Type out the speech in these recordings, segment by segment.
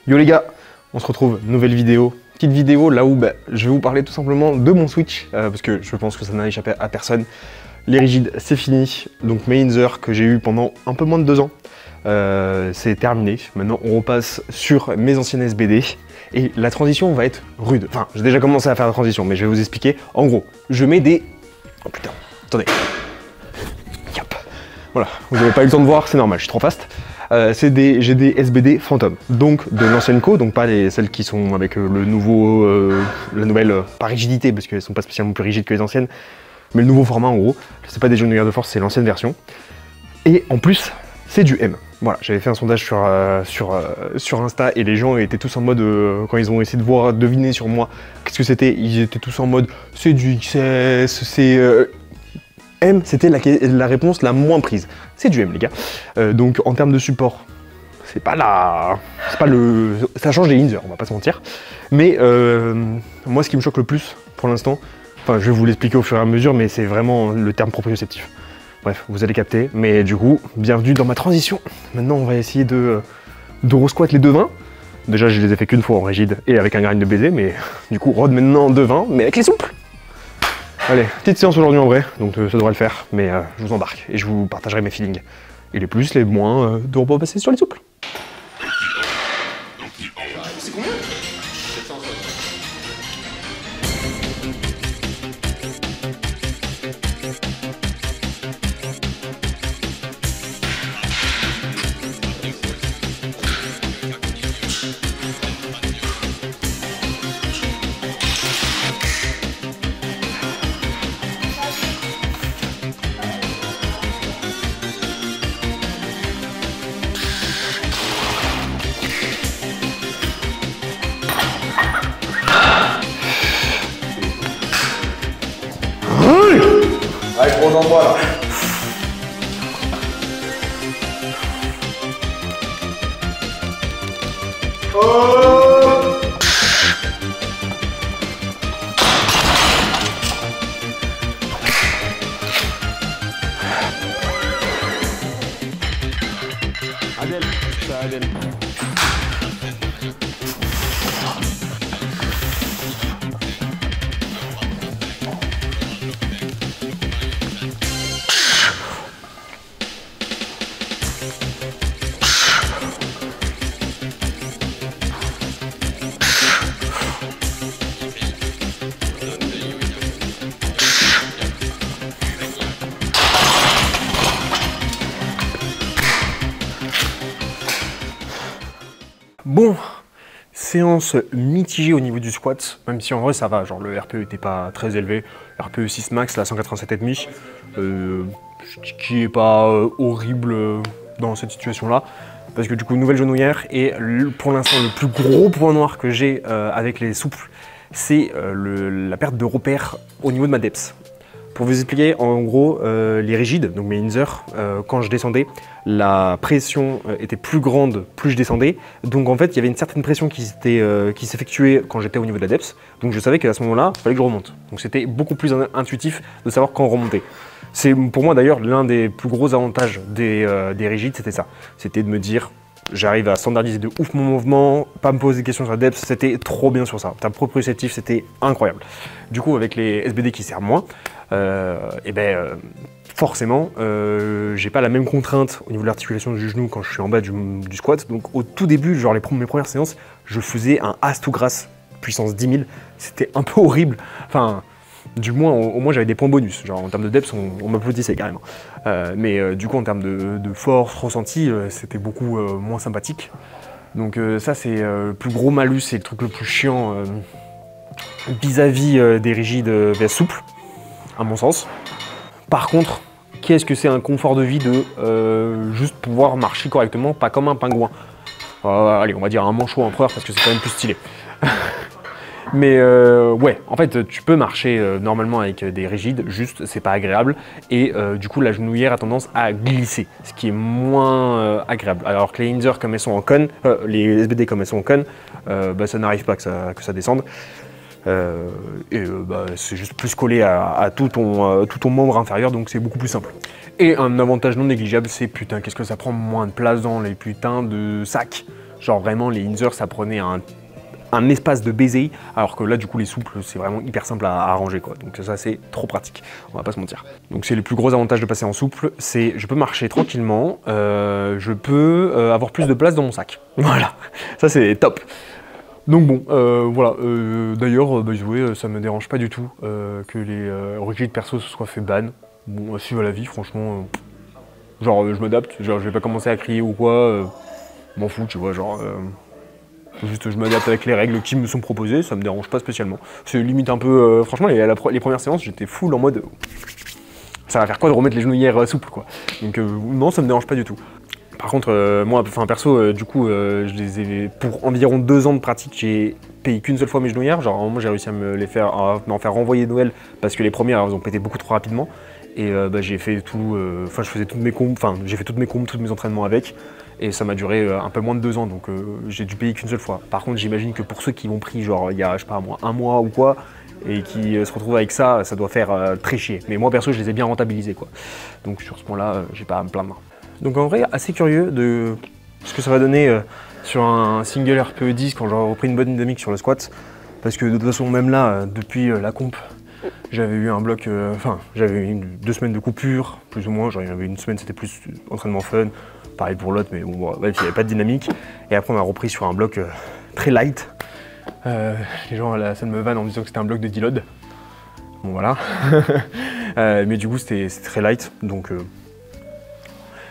Yo les gars, on se retrouve, nouvelle vidéo. Petite vidéo là où je vais vous parler tout simplement de mon Switch, parce que je pense que ça n'a échappé à personne. Les rigides, c'est fini. Donc mes Inzer que j'ai eu pendant un peu moins de 2 ans, c'est terminé. Maintenant on repasse sur mes anciennes SBD. Et la transition va être rude. Enfin, j'ai déjà commencé à faire la transition, mais je vais vous expliquer. En gros, je mets des... Oh putain, attendez. Yep. Voilà, vous n'avez pas eu le temps de voir, c'est normal, je suis trop fast. J'ai des SBD fantômes, donc de l'ancienne co, donc pas celles qui sont avec le nouveau, la nouvelle, pas rigidité, parce qu'elles sont pas spécialement plus rigides que les anciennes, mais le nouveau format en gros. C'est pas des genouillères de force, c'est l'ancienne version. Et en plus, c'est du M. Voilà, j'avais fait un sondage sur Insta et les gens étaient tous en mode, quand ils ont essayé de deviner sur moi qu'est-ce que c'était, ils étaient tous en mode c'est du XS, c'est... M, c'était la réponse la moins prise. C'est du M, les gars. Donc, en termes de support, c'est pas le... Ça change des Inzer, on va pas se mentir. Mais moi, ce qui me choque le plus, pour l'instant, enfin, je vais vous l'expliquer au fur et à mesure, mais c'est vraiment le terme proprioceptif. Bref, vous allez capter. Mais du coup, bienvenue dans ma transition. Maintenant, on va essayer de re-squat les 220. Déjà, je les ai fait qu'une fois en rigide et avec un grind de baiser, mais du coup, rod maintenant en 220, mais avec les souples. Allez, petite séance aujourd'hui en vrai, donc ça devrait le faire, mais je vous embarque et je vous partagerai mes feelings. Et les plus, les moins, de repasser sur les souples. C'est combien ? Allez, gros envoi là. Adèle, ça Adèle. Bon, séance mitigée au niveau du squat, même si en vrai ça va, genre le RPE n'était pas très élevé, RPE 6 max, là 187,5, ce qui est pas horrible dans cette situation-là, parce que du coup nouvelle genouillère, et pour l'instant le plus gros point noir que j'ai avec les souples, c'est la perte de repère au niveau de ma depth. Pour vous expliquer, en gros, les rigides, donc mes Inzer, quand je descendais, la pression était plus grande plus je descendais. Donc en fait, il y avait une certaine pression qui s'effectuait quand j'étais au niveau de la depth. Donc je savais qu'à ce moment-là, il fallait que je remonte. Donc c'était beaucoup plus intuitif de savoir quand remonter. C'est pour moi d'ailleurs l'un des plus gros avantages des rigides, c'était ça. C'était de me dire, j'arrive à standardiser de ouf mon mouvement, pas me poser des questions sur la depth, c'était trop bien sur ça. Ta proprioceptif, c'était incroyable. Du coup, avec les SBD qui servent moins, forcément, j'ai pas la même contrainte au niveau de l'articulation du genou quand je suis en bas du squat. Donc au tout début, genre mes premières séances, je faisais un as to grass puissance 10 000. C'était un peu horrible. Enfin, du moins, au moins j'avais des points bonus. Genre en termes de depth, on m'applaudissait carrément. Mais du coup, en termes de force ressentie, c'était beaucoup moins sympathique. Donc ça, c'est le plus gros malus, c'est le truc le plus chiant vis-à-vis des rigides VS souples, à mon sens. Par contre, qu'est-ce que c'est un confort de vie de juste pouvoir marcher correctement, pas comme un pingouin. Allez, on va dire un manchot empereur parce que c'est quand même plus stylé. Mais ouais, en fait, tu peux marcher normalement avec des rigides, juste c'est pas agréable. Et du coup, la genouillère a tendance à glisser, ce qui est moins agréable. Alors que les Inzer, comme elles sont en cône, les SBD comme elles sont en cône, ça n'arrive pas que ça descende. C'est juste plus collé à tout ton membre inférieur, donc c'est beaucoup plus simple. Et un avantage non négligeable, c'est putain, qu'est-ce que ça prend moins de place dans les putains de sacs. Genre vraiment les Inzer ça prenait un espace de baiser, alors que là du coup les souples c'est vraiment hyper simple à arranger quoi, donc ça c'est trop pratique, on va pas se mentir. Donc c'est les plus gros avantages de passer en souple, c'est je peux marcher tranquillement, je peux avoir plus de place dans mon sac, voilà, ça c'est top. Donc bon, voilà, d'ailleurs, by the way, ça me dérange pas du tout que les rigides perso se soient fait ban. Bon, suivre la vie, franchement, genre je m'adapte, genre je vais pas commencer à crier ou quoi, m'en fous, tu vois, genre... juste je m'adapte avec les règles qui me sont proposées, ça me dérange pas spécialement. C'est limite un peu... franchement, les premières séances, j'étais full en mode... ça va faire quoi de remettre les genouillères souples, quoi. Donc non, ça me dérange pas du tout. Par contre, moi, enfin perso, du coup, je les ai... Pour environ 2 ans de pratique, j'ai payé qu'une seule fois mes genouillères. Genre, à un moment, j'ai réussi à m'en faire renvoyer de Noël parce que les premières, elles ont pété beaucoup trop rapidement. Et bah, j'ai fait tout... Enfin, je faisais toutes mes compes, enfin, j'ai fait toutes mes compes, tous mes entraînements avec. Et ça m'a duré un peu moins de 2 ans, donc j'ai dû payer qu'une seule fois. Par contre, j'imagine que pour ceux qui l'ont pris, genre, il y a, je sais pas moi, 1 mois ou quoi, et qui se retrouvent avec ça, ça doit faire très chier. Mais moi, perso, je les ai bien rentabilisés, quoi. Donc sur ce point-là, j'ai pas à me plaindre. Donc en vrai, assez curieux de ce que ça va donner sur un single RPE 10 quand j'aurai repris une bonne dynamique sur le squat. Parce que de toute façon, même là, depuis la comp, j'avais eu un bloc, enfin, j'avais eu 2 semaines de coupure, plus ou moins. Genre, il y avait une semaine, c'était plus entraînement fun. Pareil pour l'autre, mais bon, bref, il n'y avait pas de dynamique. Et après, on a repris sur un bloc très light. Les gens à la salle me vannent en me disant que c'était un bloc de deload. Bon, voilà. Mais du coup, c'était très light, donc...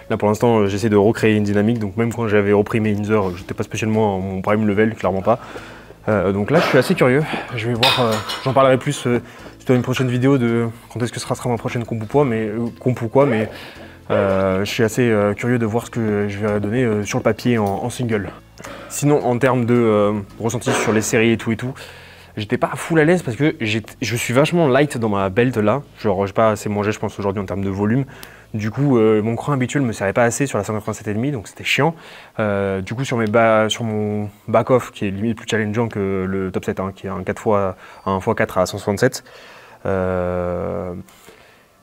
Là pour l'instant j'essaie de recréer une dynamique, donc même quand j'avais repris mes Inzer, j'étais pas spécialement à mon prime level, clairement pas. Donc là je suis assez curieux, je vais voir, j'en parlerai plus dans une prochaine vidéo de quand est-ce que sera ma prochaine comp ou quoi, mais je suis assez curieux de voir ce que je vais donner sur le papier en single. Sinon en termes de ressenti sur les séries et tout, j'étais pas full à l'aise parce que je suis vachement light dans ma belt là, genre j'ai pas assez mangé je pense aujourd'hui en termes de volume. Du coup, mon cran habituel me servait pas assez sur la 187,5, donc c'était chiant. Du coup, sur mon back-off, qui est limite plus challengeant que le top 7, hein, qui est un 4x4 à 167,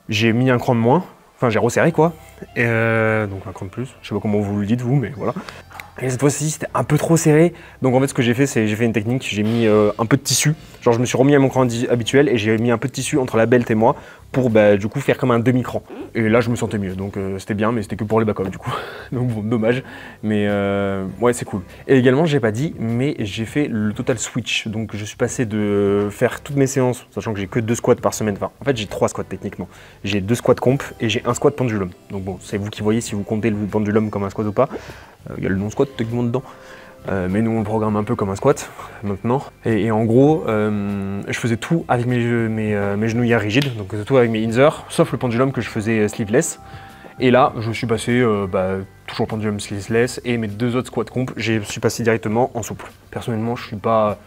j'ai mis un cran de moins, enfin j'ai resserré quoi, et donc un cran de plus, je sais pas comment vous le dites vous, mais voilà. Et cette fois-ci, c'était un peu trop serré. Donc en fait, ce que j'ai fait, c'est j'ai fait une technique, j'ai mis un peu de tissu. Genre, je me suis remis à mon cran habituel et j'ai mis un peu de tissu entre la belt et moi pour bah, du coup faire comme un demi-cran. Et là, je me sentais mieux. Donc c'était bien, mais c'était que pour les back-off du coup. Donc bon, dommage. Mais ouais, c'est cool. Et également, j'ai pas dit, mais j'ai fait le total switch. Donc je suis passé de faire toutes mes séances, sachant que j'ai que 2 squats par semaine. Enfin, en fait, j'ai 3 squats techniquement. J'ai 2 squats comp et j'ai un squat pendulum. Donc bon, c'est vous qui voyez si vous comptez le pendulum comme un squat ou pas. Il y a le non-squat techniquement dedans, mais nous on le programme un peu comme un squat maintenant. Et en gros, je faisais tout avec mes genouillères rigides, donc tout avec mes Inzer, sauf le pendulum que je faisais sleeveless. Et là, je suis passé toujours pendulum sleeveless et mes 2 autres squats comp, je suis passé directement en souple. Personnellement, je suis pas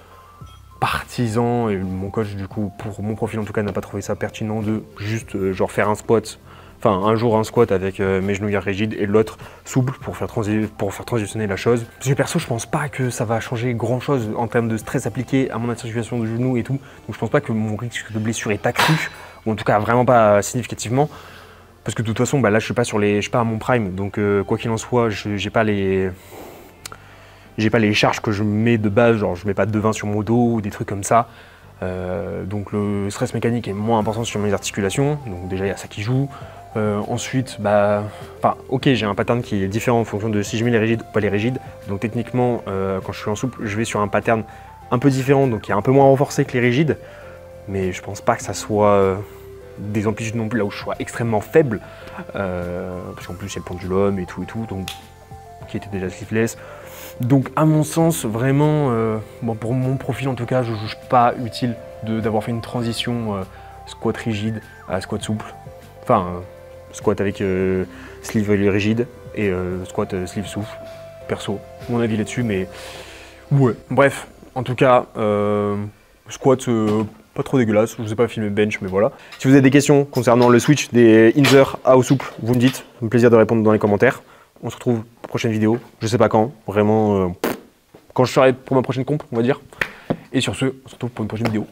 partisan et mon coach du coup, pour mon profil en tout cas, n'a pas trouvé ça pertinent de juste genre faire un squat. Enfin, un jour un squat avec mes genouillères rigides et l'autre souple pour faire transitionner la chose. Parce que perso, je pense pas que ça va changer grand chose en termes de stress appliqué à mon articulation de genou et tout. Donc je pense pas que mon risque de blessure est accru, ou en tout cas vraiment pas significativement. Parce que de toute façon, bah, là je suis pas à mon prime, donc quoi qu'il en soit, j'ai pas les charges que je mets de base, genre je mets pas de 20 sur mon dos ou des trucs comme ça. Donc le stress mécanique est moins important sur mes articulations, donc déjà il y a ça qui joue. Ensuite, ok, j'ai un pattern qui est différent en fonction de si je mets les rigides ou pas les rigides. Donc techniquement, quand je suis en souple, je vais sur un pattern un peu différent, donc qui est un peu moins renforcé que les rigides. Mais je pense pas que ça soit des amplitudes non plus là où je sois extrêmement faible. Parce qu'en plus, il y a le pendulum et tout, donc qui était déjà sleeveless. Donc à mon sens, vraiment, pour mon profil en tout cas, je ne juge pas utile d'avoir fait une transition squat rigide à squat souple. Enfin, squat avec sleeve rigide et squat sleeve souple. Perso, mon avis là-dessus, mais ouais. Bref, en tout cas, squat pas trop dégueulasse. Je vous ai pas filmé bench, mais voilà. Si vous avez des questions concernant le switch des Inzer à au souple, vous me dites. Ça me fait plaisir de répondre dans les commentaires. On se retrouve pour la prochaine vidéo. Je sais pas quand, vraiment quand je serai pour ma prochaine comp, on va dire. Et sur ce, on se retrouve pour une prochaine vidéo.